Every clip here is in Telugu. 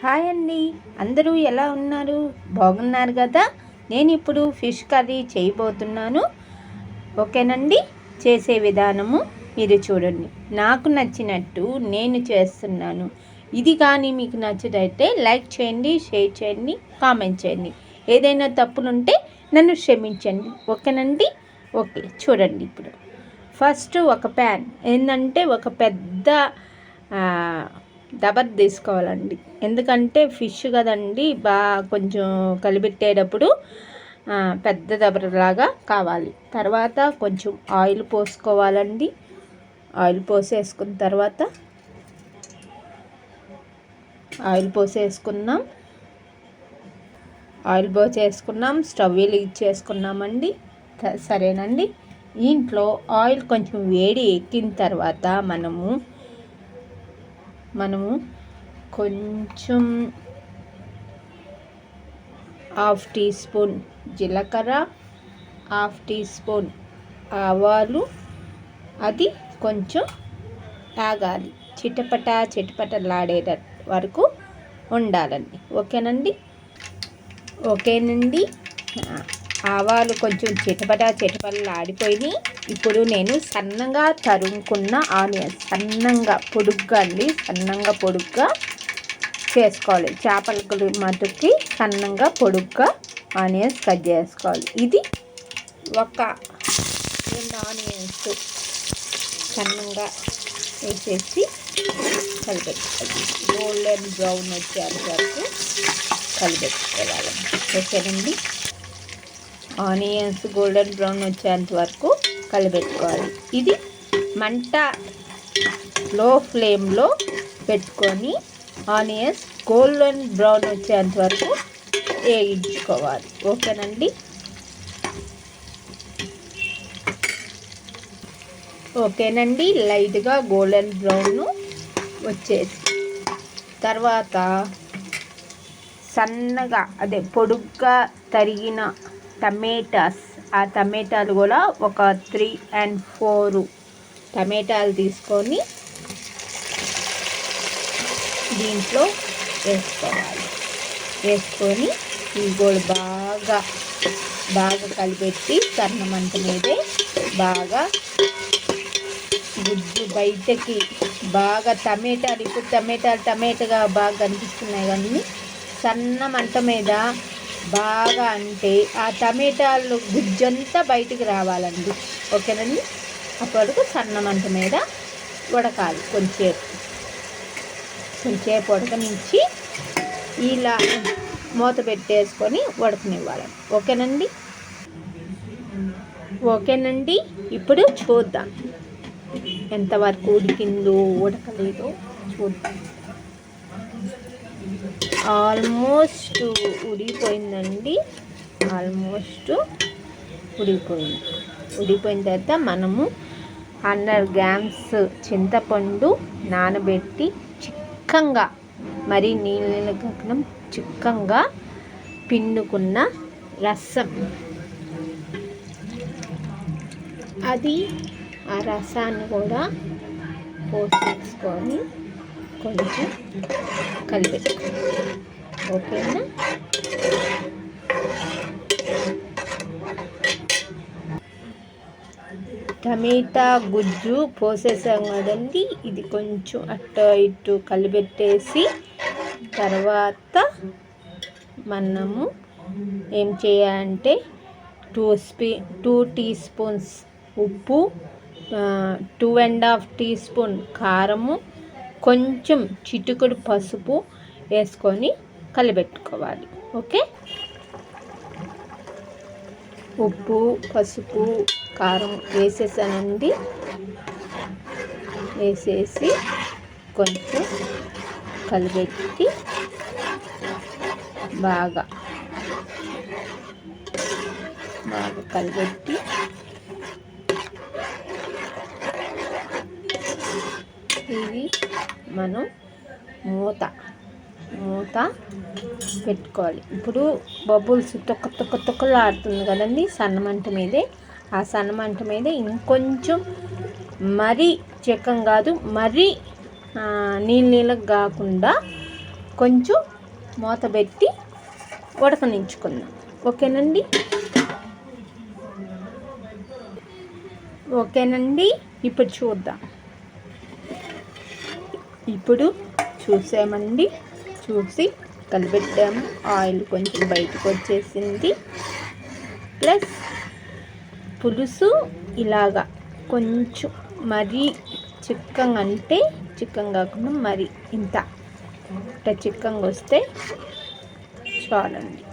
హాయ్ అండి, అందరూ ఎలా ఉన్నారు? బాగున్నారు కదా? నేను ఇప్పుడు ఫిష్ కర్రీ చేయబోతున్నాను. ఓకేనండి. చేసే విధానము మీరు చూడండి. నాకు నచ్చినట్టు నేను చేస్తున్నాను. ఇది కానీ మీకు నచ్చినట్లయితే లైక్ చేయండి, షేర్ చేయండి, కామెంట్ చేయండి. ఏదైనా తప్పులుంటే నన్ను క్షమించండి. ఓకేనండి. ఓకే, చూడండి. ఇప్పుడు ఫస్ట్ ఒక ప్యాన్ ఏంటంటే ఒక పెద్ద దబర్ తీసుకోవాలండి. ఎందుకంటే ఫిష్ కదండి, కొంచెం కలిపెట్టేటప్పుడు పెద్ద దబరలాగా కావాలి. తర్వాత కొంచెం ఆయిల్ పోసుకోవాలండి. ఆయిల్ పోసేసుకున్న తర్వాత ఆయిల్ పోసేసుకున్నాం. స్టవ్ వెలిగించేసుకున్నామండి. సరేనండి. ఇంట్లో ఆయిల్ కొంచెం వేడి ఎక్కిన తర్వాత మనము కొంచెం 1/2 టీ స్పూన్ జీలకర్ర, 1/2 టీ స్పూన్ ఆవాలు, అది కొంచెం ఆగాలి. చిటపటలాడే వరకు ఉండాలండి. ఓకేనండి. ఆవాలు కొంచెం చిటపటలాడిపోయినాయి. ఇప్పుడు నేను సన్నగా తరుముకున్న ఆనియన్స్, సన్నంగా పొడుగ్గా చేసుకోవాలి. చేపల మటుకి సన్నంగా పొడుగ్గా ఆనియన్స్ కట్ చేసుకోవాలి. ఇది ఒక 2 ఆనియన్స్ సన్నంగా వేసేసి కలిపెట్టుకోవాలి. గోల్డెన్ బ్రౌన్ వచ్చేంత వరకు కలిపెట్టుకోవాలండి. ఓకేనండి. ఆనియన్స్ గోల్డెన్ బ్రౌన్ వచ్చేంత వరకు కలిపెట్టుకోవాలి. ఇది మంట లో ఫ్లేమ్లో పెట్టుకొని ఆనియన్స్ గోల్డెన్ బ్రౌన్ వచ్చేంత వరకు వేయించుకోవాలి. ఓకేనండి. లైట్గా గోల్డెన్ బ్రౌన్ వచ్చేసి తర్వాత సన్నగా పొడుగ్గా తరిగిన టమాటాస్, ఆ టమాటాలు కూడా ఒక 3 and 4 టమాటాలు తీసుకొని దీంట్లో వేసుకొని ఇవి కూడా బాగా కలిపెట్టి సన్నమంట మీదే బాగా గుజ్జు బయటకి బాగా టమాటాలు, ఇప్పుడు టమాటాగా బాగా కనిపిస్తున్నాయి కానీ సన్న మంట మీద బాగా అంటే ఆ టమాటాలు గుజ్జంతా బయటికి రావాలండి. ఓకేనండి. అప్పటికు సన్న మంట మీద ఉడకాలి. కొంచెంసేపు ఉడకనించి ఇలా మూత పెట్టేసుకొని ఉడకనివ్వాలండి. ఓకేనండి. ఇప్పుడు చూద్దాం ఎంతవరకు ఉడికిందో ఉడకలేదో చూద్దాం. ఆల్మోస్ట్ ఉడికిపోయిందండి. ఉడికిపోయిన తర్వాత మనము 100 grams చింతపండు నానబెట్టి చిక్కంగా, మరి నీళ్ళు కాకుండా చిక్కంగా పిండుకున్న రసం, అది ఆ రసాన్ని కూడా పోసేసుకొని కొంచెం కలిపెట్టుకోవాలి. ఓకేనా? టమాటా గుజ్జు పోసేసాం కదండి. ఇది కొంచెం అటు ఇటు కలిపెట్టేసి తర్వాత మనము ఏం చేయాలంటే 2 టీ స్పూన్స్ ఉప్పు, 2.5 టీ స్పూన్ కారము, కొంచెం చిటికెడు పసుపు వేసుకొని కలిపెట్టుకోవాలి. ఓకే. ఉప్పు, పసుపు, కారం వేసేసానండి. వేసేసి కొంచెం కలిపెట్టి బాగా కలిపెట్టి ఇది మనం మూత పెట్టుకోవాలి. ఇప్పుడు బబుల్స్ తొక్కలు ఆడుతుంది కదండి సన్నమంట మీదే. ఆ సన్నమంట మీద ఇంకొంచెం మరీ చిక్కం కాదు, మరీ నీళ్ళకి కాకుండా కొంచెం మూత పెట్టి ఉడకనించుకుందాం. ఓకేనండి. ఇప్పుడు చూద్దాం. ఇప్పుడు చూసామండి. చూసి కలిపెట్టాము. ఆయిల్ కొంచెం బయటకు వచ్చేసింది. ప్లస్ పులుసు ఇలాగా కొంచెం మరీ చిక్కగా, అంటే చిక్కగా కాకుండా మరి ఇంత చిక్కగా వస్తే చాలండి.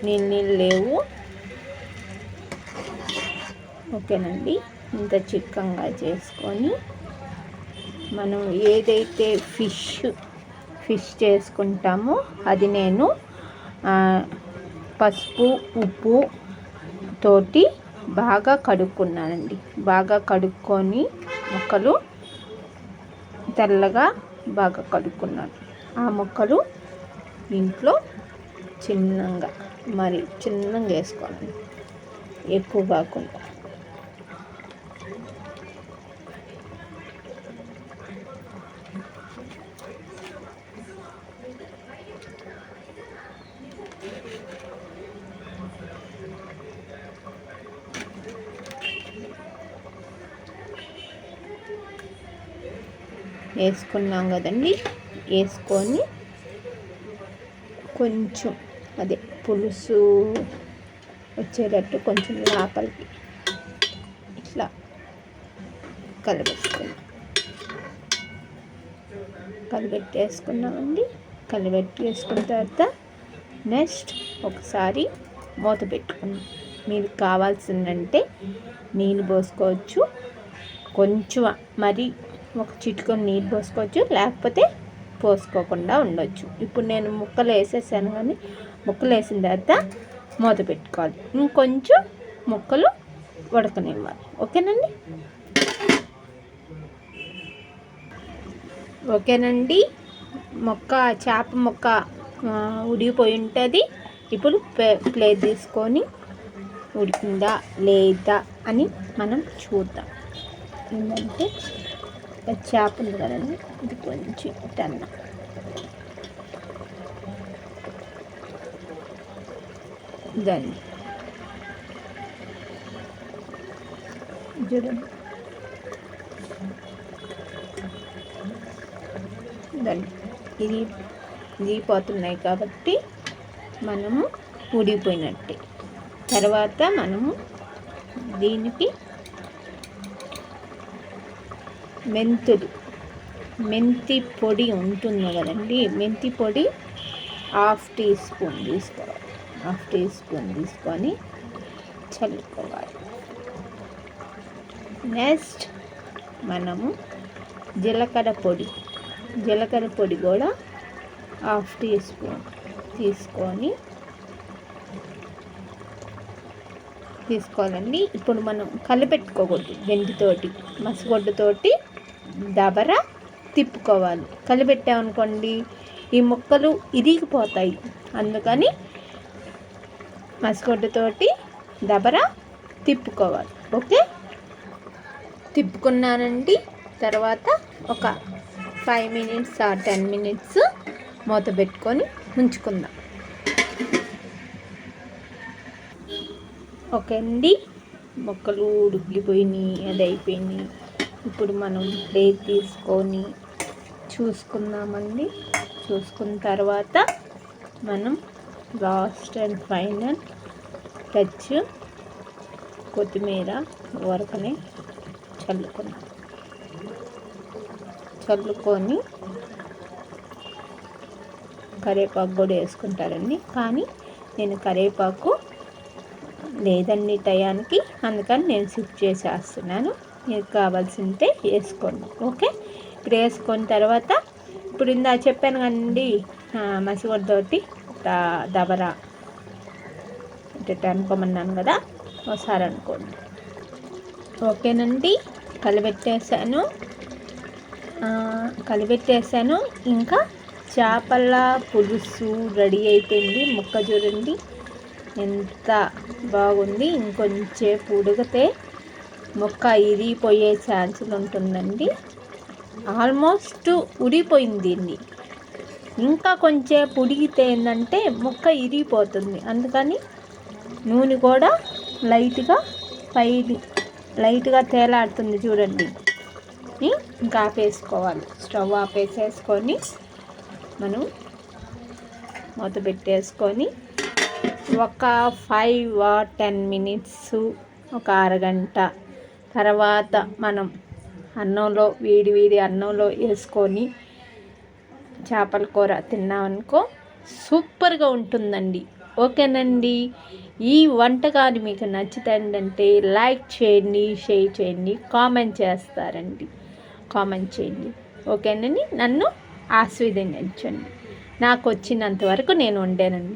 నీళ్ళు లేవు. ఓకేనండి. ఇంత చిక్కగా చేసుకొని మనం ఏదైతే ఫిష్ చేసుకుంటామో అది నేను పసుపు ఉప్పు తోటి బాగా కడుక్కున్నానండి. బాగా కడుక్కొని ముక్కలు తెల్లగా బాగా కడుక్కున్నాను. ఆ ముక్కలు ఇంట్లో చిన్నగా వేసుకోవాలండి, ఎక్కువ కాకుండా. వేసుకున్నాం కదండి. వేసుకొని కొంచెం పులుసు వచ్చేటట్టు కొంచెం లోపలికి ఇట్లా కలిపెట్టేసుకున్నామండి. కలిపెట్టేసుకున్న తర్వాత నెక్స్ట్ ఒకసారి మూత పెట్టుకున్నాం. మీరు కావాల్సిందంటే నీళ్ళు పోసుకోవచ్చు. కొంచెం మరి ఒక చిటికెడు నీళ్ళు పోసుకోవచ్చు, లేకపోతే పోసుకోకుండా ఉండొచ్చు. ఇప్పుడు నేను ముక్కలు వేసేసాను, కానీ ముక్కలు వేసిన తర్వాత మూత పెట్టుకోవాలి. ఇంకొంచెం ముక్కలు ఉడకనివ్వాలి. ఓకేనండి. చేప ముక్క ఉడికిపోయి ఉంటుంది. ఇప్పుడు ప్లేట్ తీసుకొని ఉడికిందా లేదా అని మనం చూద్దాం. ఏంటంటే చేప ఉంది కదండి, ఇది కొంచెం టన్న దాన్ని చూడండి. ఇది పోతున్నాయి కాబట్టి మనము ఉడికిపోయినట్టే. తర్వాత మనము దీనికి మెంతి పొడి ఉంటుంది కదండి, మెంతి పొడి 1/2 టీ స్పూన్ తీసుకోవాలి. 1/2 టీ స్పూన్ తీసుకొని చల్లుకోవాలి. నెక్స్ట్ మనము జీలకర్ర పొడి కూడా 1/2 టీ స్పూన్ తీసుకోవాలండి. ఇప్పుడు మనం కలిపెట్టుకోకూడదు. గంటితోటి మసిగొడ్డుతోటి దబర తిప్పుకోవాలి. కలిపెట్టామనుకోండి ఈ ముక్కలు ఇరిగిపోతాయి. అందుకని మసిగొడ్డుతోటి దబర తిప్పుకోవాలి. తిప్పుకున్నానండి. తర్వాత ఒక 5 minutes or 10 minutes మూత పెట్టుకొని ఉంచుకుందాం. ఓకే అండి. ముక్కలు ఉడికిపోయినాయి, అది అయిపోయినాయి. ఇప్పుడు మనం ప్లేట్ తీసుకొని చూసుకుందామండి. చూసుకున్న తర్వాత మనం లాస్ట్ అండ్ ఫైనల్ టచ్ కొత్తిమీర వరకనే చల్లుకొని కరివేపాకు కూడా వేసుకుంటారండి. కానీ నేను కరివేపాకు లేదండి టయానికి, అందుకని నేను స్కిప్ చేసేస్తున్నాను. మీకు కావాల్సింటే వేసుకోండి. ఇప్పుడు వేసుకున్న తర్వాత ఇప్పుడు ఇందా చెప్పాను కదండి, మసిగొడ్డతోటి దబర అనుకోమన్నాను కదా, ఒకసారి అనుకోండి. ఓకేనండి. కలిపెట్టేసాను. ఇంకా చేపల పులుసు రెడీ అయిపోయింది. ముక్క చూడండి ఎంత బాగుంది. ఇంకొంచెంసేపు ఉడికితే ముక్క ఇరిగిపోయే ఛాన్సులు ఉంటుందండి. ఆల్మోస్ట్ ఉడికిపోయింది. ఇంకా కొంచెం ఉడికితే ఏంటంటే ముక్క ఇరిగిపోతుంది. అందుకని నూనె కూడా లైట్గా తేలాడుతుంది చూడండి. ఇంకా ఆపేసుకోవాలి. స్టవ్ ఆపేసేసుకొని మనం మూత పెట్టేసుకొని ఒక 5 or 10 minutes, ఒక అరగంట తర్వాత మనం అన్నంలో వేడి అన్నంలో వేసుకొని చేపల కూర తిన్నామనుకో సూపర్గా ఉంటుందండి. ఓకేనండి. ఈ వంటకాలు మీకు నచ్చుతుందంటే లైక్ చేయండి, షేర్ చేయండి, కామెంట్ చేయండి. ఓకేనండి. నన్ను ఆశీర్వదించండి. నాకు వచ్చినంత వరకు నేను వండానండి.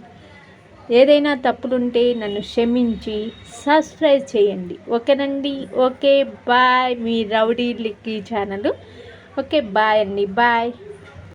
ఏదైనా తప్పులుంటే నన్ను క్షమించి సబ్స్క్రైబ్ చేయండి. ఓకేనండి. Okay bye. మీ Rowdy Likki channel. Okay bye అండి. బాయ్.